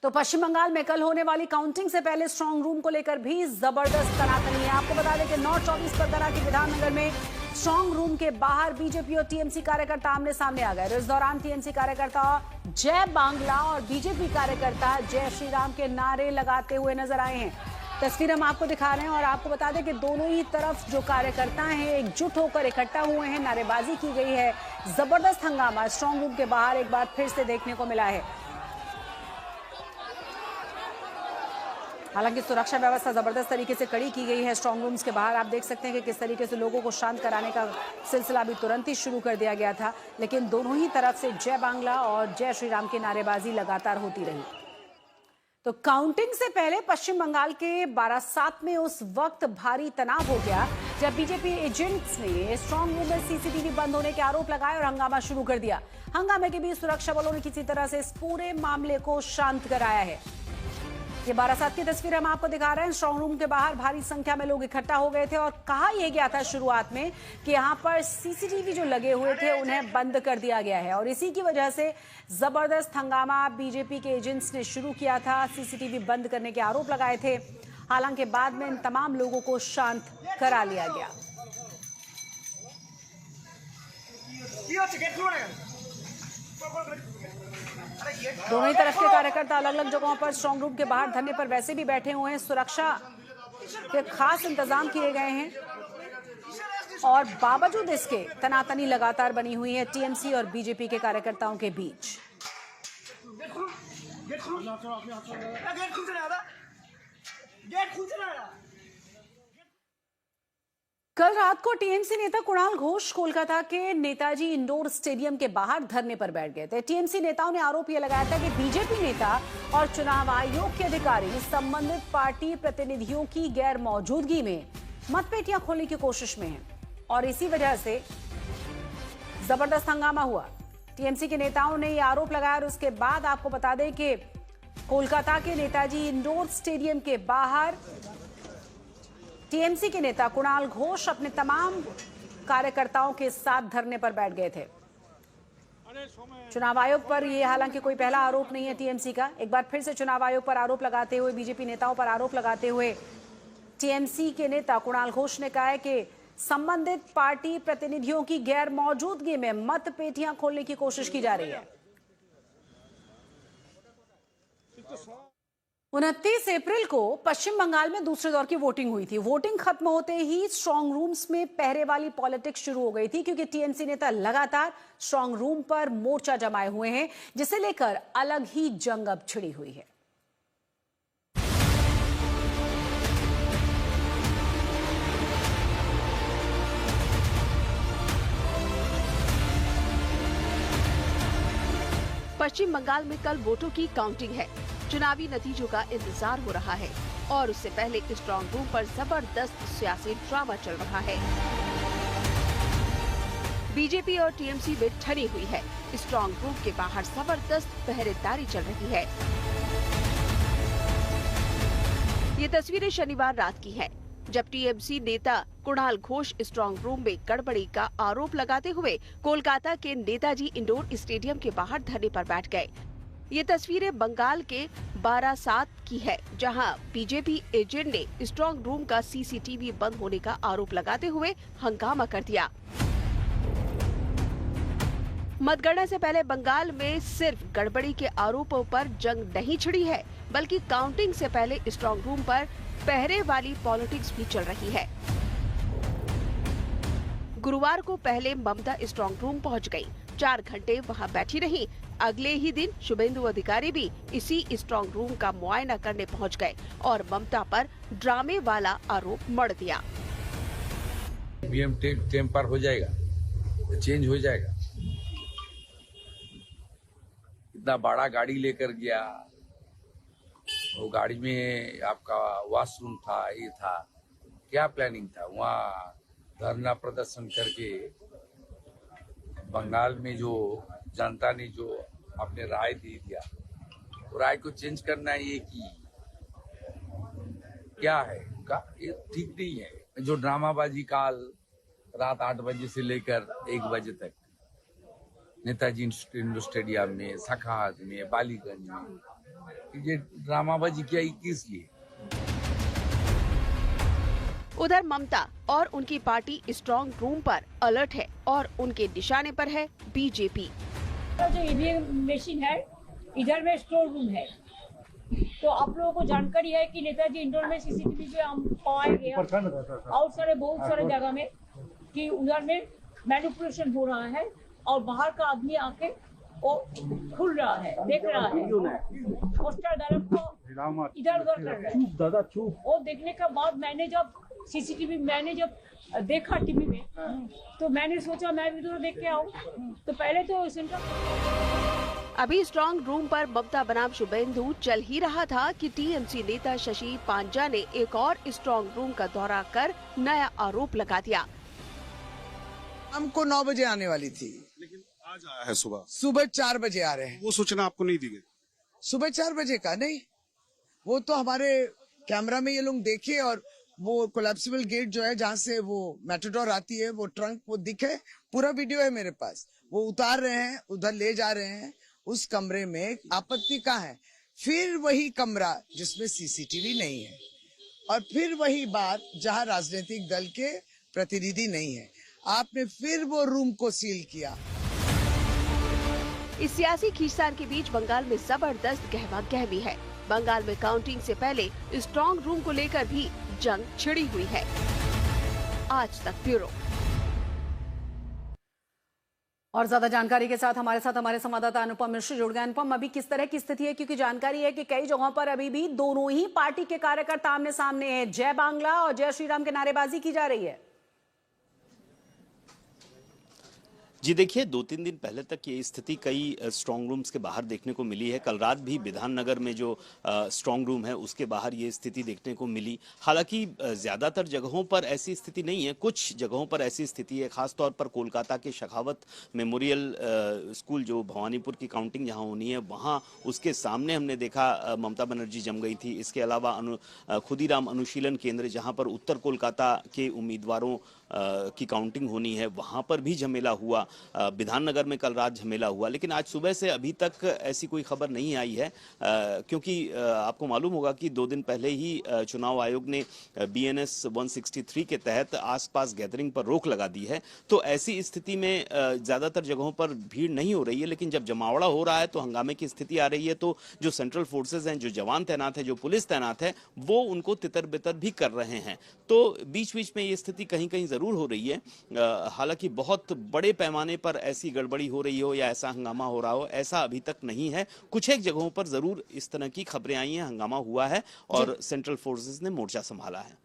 तो पश्चिम बंगाल में कल होने वाली काउंटिंग से पहले स्ट्रांग रूम को लेकर भी जबरदस्त तनातनी है। आपको बता दें कि नॉर्थ 24 परगना के विधाननगर में स्ट्रांग रूम के बाहर बीजेपी और टीएमसी कार्यकर्ता आमने सामने आ गए। इस दौरान टीएमसी कार्यकर्ता जय बांग्ला और बीजेपी कार्यकर्ता जय श्री राम के नारे लगाते हुए नजर आए हैं। तस्वीर हम आपको दिखा रहे हैं और आपको बता दें कि दोनों ही तरफ जो कार्यकर्ता हैं एकजुट होकर इकट्ठा हुए हैं, नारेबाजी की गई है। जबरदस्त हंगामा स्ट्रांग रूम के बाहर एक बार फिर से देखने को मिला है। हालांकि सुरक्षा व्यवस्था जबरदस्त तरीके से कड़ी की गई है स्ट्रांग रूम्स के बाहर। आप देख सकते हैं कि किस तरीके से लोगों को शांत कराने का सिलसिला भी तुरंत ही शुरू कर दिया गया था, लेकिन दोनों ही तरफ से जय बांग्ला और जय श्री राम की नारेबाजी लगातार होती रही। तो काउंटिंग से पहले पश्चिम बंगाल के बारासात में उस वक्त भारी तनाव हो गया जब बीजेपी एजेंट्स ने स्ट्रांग रूम में सीसीटीवी बंद होने के आरोप लगाए और हंगामा शुरू कर दिया। हंगामे के बीच सुरक्षा बलों ने किसी तरह से इस पूरे मामले को शांत कराया है। ये बारासात की तस्वीर हम आपको दिखा रहे हैं। स्ट्रांग रूम के बाहर भारी संख्या में लोग इकट्ठा हो गए थे और कहा यह गया था शुरुआत में कि यहां पर सीसीटीवी जो लगे हुए थे उन्हें बंद कर दिया गया है और इसी की वजह से जबरदस्त हंगामा बीजेपी के एजेंट्स ने शुरू किया था। सीसीटीवी बंद करने के आरोप लगाए थे। हालांकि बाद में इन तमाम लोगों को शांत करा लिया गया। दोनों ही तरफ के कार्यकर्ता अलग अलग जगहों पर स्ट्रांग रूम के बाहर धरने पर वैसे भी बैठे हुए हैं। सुरक्षा के खास इंतजाम किए गए हैं और बावजूद इसके तनातनी लगातार बनी हुई है टीएमसी और बीजेपी के कार्यकर्ताओं के बीच। कल रात को टीएमसी नेता कुणाल घोष कोलकाता के नेताजी इंडोर स्टेडियम के बाहर धरने पर बैठ गए थे। टीएमसी नेताओं ने आरोप यह लगाया था कि बीजेपी नेता और चुनाव आयोग के अधिकारी संबंधित पार्टी प्रतिनिधियों की गैर मौजूदगी में मतपेटियां खोलने की कोशिश में हैं और इसी वजह से जबरदस्त हंगामा हुआ। टीएमसी के नेताओं ने यह आरोप लगाया और उसके बाद आपको बता दें कि कोलकाता के नेताजी इंडोर स्टेडियम के बाहर टीएमसी के नेता कुणाल घोष अपने तमाम कार्यकर्ताओं के साथ धरने पर बैठ गए थे। चुनाव आयोग पर यह हालांकि कोई पहला आरोप नहीं है टीएमसी का। एक बार फिर से चुनाव आयोग पर आरोप लगाते हुए, बीजेपी नेताओं पर आरोप लगाते हुए टीएमसी के नेता कुणाल घोष ने कहा है कि संबंधित पार्टी प्रतिनिधियों की गैर मौजूदगी में मतपेटियां खोलने की कोशिश की जा रही है। 29 अप्रैल को पश्चिम बंगाल में दूसरे दौर की वोटिंग हुई थी। वोटिंग खत्म होते ही स्ट्रांग रूम्स में पहरे वाली पॉलिटिक्स शुरू हो गई थी, क्योंकि टीएमसी नेता लगातार स्ट्रांग रूम पर मोर्चा जमाए हुए हैं, जिसे लेकर अलग ही जंग अब छिड़ी हुई है। पश्चिम बंगाल में कल वोटों की काउंटिंग है। चुनावी नतीजों का इंतजार हो रहा है और उससे पहले स्ट्रांग रूम पर जबरदस्त सियासी ड्रामा चल रहा है। बीजेपी और टीएमसी में ठनी हुई है। स्ट्रांग रूम के बाहर जबरदस्त पहरेदारी चल रही है। ये तस्वीरें शनिवार रात की हैं, जब टीएमसी नेता कुणाल घोष स्ट्रांग रूम में गड़बड़ी का आरोप लगाते हुए कोलकाता के नेताजी इंडोर स्टेडियम के बाहर धरने पर बैठ गए। ये तस्वीरें बंगाल के बारासात की है, जहां बीजेपी एजेंट ने स्ट्रांग रूम का सीसीटीवी बंद होने का आरोप लगाते हुए हंगामा कर दिया। मतगणना से पहले बंगाल में सिर्फ गड़बड़ी के आरोपों पर जंग नहीं छिड़ी है, बल्कि काउंटिंग से पहले स्ट्रांग रूम पर पहरे वाली पॉलिटिक्स भी चल रही है। गुरुवार को पहले ममता स्ट्रांग रूम पहुंच गई, 4 घंटे वहां बैठी रही। अगले ही दिन शुभेंदु अधिकारी भी इसी स्ट्रांग रूम का मुआयना करने पहुंच गए और ममता पर ड्रामे वाला आरोप मढ़ दिया। ईवीएम टेम्पर हो जाएगा, चेंज हो जाएगा। इतना बड़ा गाड़ी लेकर गया, वो गाड़ी में आपका वॉशरूम था, ये था, क्या प्लानिंग था? वहाँ धरना प्रदर्शन करके बंगाल में जो जनता ने जो अपने राय दे दिया, वो राय को चेंज करना ये की क्या है का, ये ठीक नहीं है। जो ड्रामाबाजी काल रात 8 बजे से लेकर 1 बजे तक नेताजी इंडोर स्टेडियम में, सखात में, बालीगंज में, ये ड्रामाबाजी किया किस लिए? उधर ममता और उनकी पार्टी स्ट्रांग रूम पर अलर्ट है और उनके निशाने पर है बीजेपी। जो ईवीएम मशीन है इधर में स्टोर रूम है, तो आप लोगों को जानकारी है कि नेताजी इंडोर में सीसीटीवी पे हम पाएंगे और बहुत सारे जगह में कि उधर में मैनिपुलेशन हो रहा है और बाहर का आदमी आके वो खुल रहा है, देख रहा है, पोस्टर डाल को इधर उधर कर रहा है। वो देखने के बाद मैंने जब सीसीटीवी देखा टीवी में, तो मैंने सोचा मैं भी तो देख के आऊँ। तो पहले तो सेंटर अभी स्ट्रांग रूम पर ममता बनाम शुभेंदु चल ही रहा था कि टीएमसी नेता शशि पांजा ने एक और स्ट्रांग रूम का दौरा कर नया आरोप लगा दिया। हमको 9 बजे आने वाली थी, लेकिन आज आया है सुबह 4 बजे आ रहे हैं। वो सूचना आपको नहीं दी गई? सुबह 4 बजे का नहीं, वो तो हमारे कैमरा में ये लोग देखे और वो कोलैप्सिबल गेट जो है जहाँ से वो मैटाडोर आती है, वो ट्रंक वो दिखे, पूरा वीडियो है मेरे पास। वो उतार रहे हैं, उधर ले जा रहे हैं, उस कमरे में आपत्ति का है। फिर वही कमरा जिसमें सीसीटीवी नहीं है और फिर वही बात जहाँ राजनीतिक दल के प्रतिनिधि नहीं है, आपने फिर वो रूम को सील किया। इस सियासी खींचतान के बीच बंगाल में जबरदस्त गहमा-गहमी है। बंगाल में काउंटिंग से पहले स्ट्रांग रूम को लेकर भी जंग छिड़ी हुई है। आज तक ब्यूरो। और ज्यादा जानकारी के साथ हमारे संवाददाता अनुपम मिश्र जुड़ गए। अनुपम, अभी किस तरह की स्थिति है? क्योंकि जानकारी है कि कई जगहों पर अभी भी दोनों ही पार्टी के कार्यकर्ता आमने सामने हैं। जय बांग्ला और जय श्री राम के नारेबाजी की जा रही है। जी देखिए, 2-3 दिन पहले तक ये स्थिति कई स्ट्रांग रूम्स के बाहर देखने को मिली है। कल रात भी विधाननगर में जो स्ट्रांग रूम है उसके बाहर ये स्थिति देखने को मिली। हालांकि ज़्यादातर जगहों पर ऐसी स्थिति नहीं है, कुछ जगहों पर ऐसी स्थिति है। खासतौर पर कोलकाता के शेखावत मेमोरियल स्कूल जो भवानीपुर की काउंटिंग जहाँ होनी है वहाँ उसके सामने हमने देखा ममता बनर्जी जम गई थी। इसके अलावा खुदीराम अनुशीलन केंद्र जहाँ पर उत्तर कोलकाता के उम्मीदवारों की काउंटिंग होनी है वहाँ पर भी झमेला हुआ। विधाननगर में कल रात झमेला हुआ, लेकिन आज सुबह से अभी तक ऐसी कोई खबर नहीं आई है, क्योंकि आपको मालूम होगा कि 2 दिन पहले ही चुनाव आयोग ने BNS 163 के तहत आसपास गैदरिंग पर रोक लगा दी है। तो ऐसी स्थिति में ज़्यादातर जगहों पर भीड़ नहीं हो रही है, लेकिन जब जमावड़ा हो रहा है तो हंगामे की स्थिति आ रही है। तो जो सेंट्रल फोर्सेज हैं, जो जवान तैनात है, जो पुलिस तैनात है, वो उनको तितर बितर भी कर रहे हैं। तो बीच बीच में ये स्थिति कहीं कहीं जरूर हो रही है। हालांकि बहुत बड़े पैमाने पर ऐसी गड़बड़ी हो रही हो या ऐसा हंगामा हो रहा हो, ऐसा अभी तक नहीं है। कुछ एक जगहों पर जरूर इस तरह की खबरें आई हैं, हंगामा हुआ है और सेंट्रल फोर्सेस ने मोर्चा संभाला है।